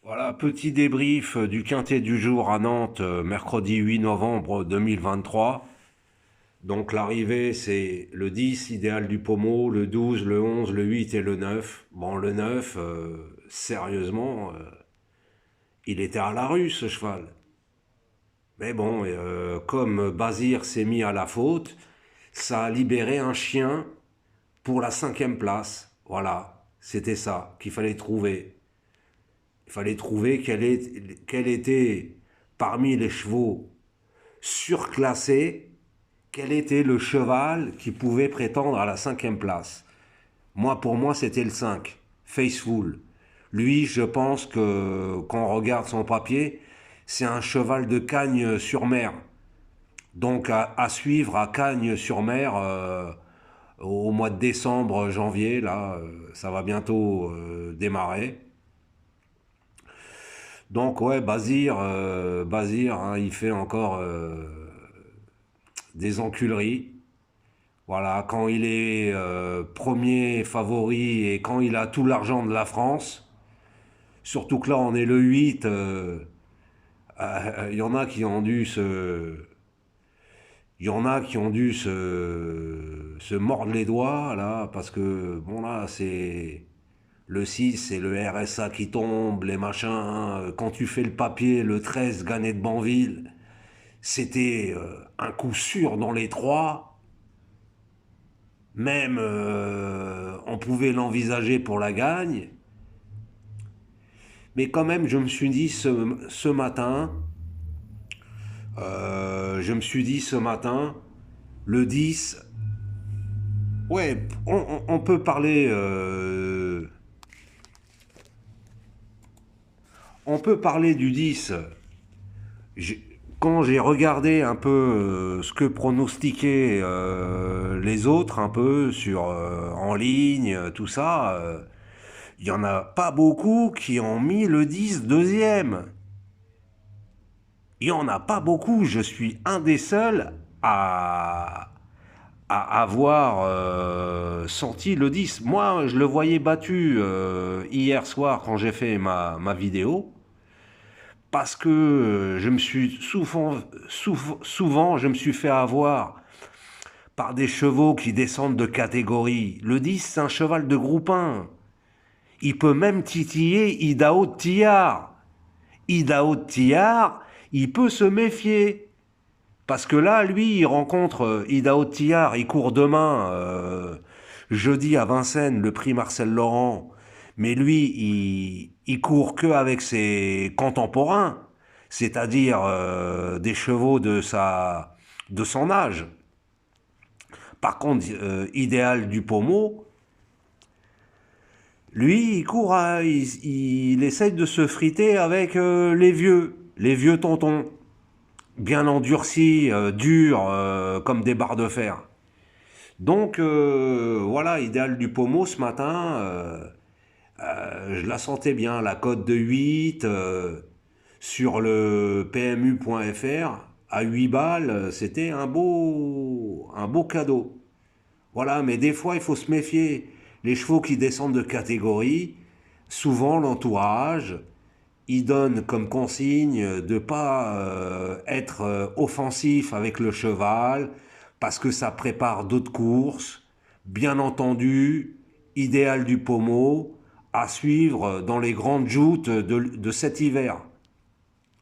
Voilà, petit débrief du quintet du jour à Nantes, mercredi 8 novembre 2023. Donc l'arrivée, c'est le 10, idéal du pommeau, le 12, le 11, le 8 et le 9. Bon, le 9, sérieusement, il était à la rue, ce cheval. Mais bon, comme Bazir s'est mis à la faute, ça a libéré un chien pour la cinquième place. Voilà, c'était ça qu'il fallait trouver. Il fallait trouver quel était, parmi les chevaux surclassés, quel était le cheval qui pouvait prétendre à la cinquième place. Pour moi, c'était le 5, Faceful. Lui, je pense que quand on regarde son papier, c'est un cheval de Cagnes-sur-Mer. Donc à suivre à Cagnes-sur-Mer au mois de décembre, janvier, là, ça va bientôt démarrer. Donc ouais, Bazir, hein, il fait encore des enculeries. Voilà, quand il est premier favori et quand il a tout l'argent de la France, surtout que là on est le 8, il y en a qui ont dû se... Il y en a qui ont dû se mordre les doigts, là, parce que, bon, là, c'est... Le 6, c'est le RSA qui tombe, les machins, hein. Quand tu fais le papier, le 13, gagné de Banville, c'était un coup sûr dans les trois. Même on pouvait l'envisager pour la gagne. Mais quand même, je me suis dit ce matin, le 10, ouais, on peut parler, on peut parler du 10. Quand j'ai regardé un peu ce que pronostiquaient les autres, un peu sur en ligne, tout ça, il n'y en a pas beaucoup qui ont mis le 10 deuxième. Il n'y en a pas beaucoup. Je suis un des seuls à avoir senti le 10. Moi, je le voyais battu hier soir quand j'ai fait ma vidéo. Parce que je me suis souvent, je me suis fait avoir par des chevaux qui descendent de catégorie. Le 10, c'est un cheval de groupe 1. Il peut même titiller Idaho de Tillard. Idaho de Tillard, il peut se méfier. Parce que là, lui, il rencontre Idaho de Tillard, il court demain, jeudi à Vincennes, le prix Marcel Laurent. Mais lui, il court que avec ses contemporains, c'est-à-dire des chevaux de son âge. Par contre, Idéal du Pommeau, lui, il essaye de se friter avec les vieux tontons, bien endurcis, durs, comme des barres de fer. Donc voilà, Idéal du Pommeau ce matin, je la sentais bien, la cote de 8 sur le PMU.fr à 8 balles, c'était un beau cadeau. Voilà, mais des fois il faut se méfier. Les chevaux qui descendent de catégorie, souvent l'entourage, il donne comme consigne de ne pas être offensif avec le cheval parce que ça prépare d'autres courses. Bien entendu, idéal du pommeau à suivre dans les grandes joutes de cet hiver.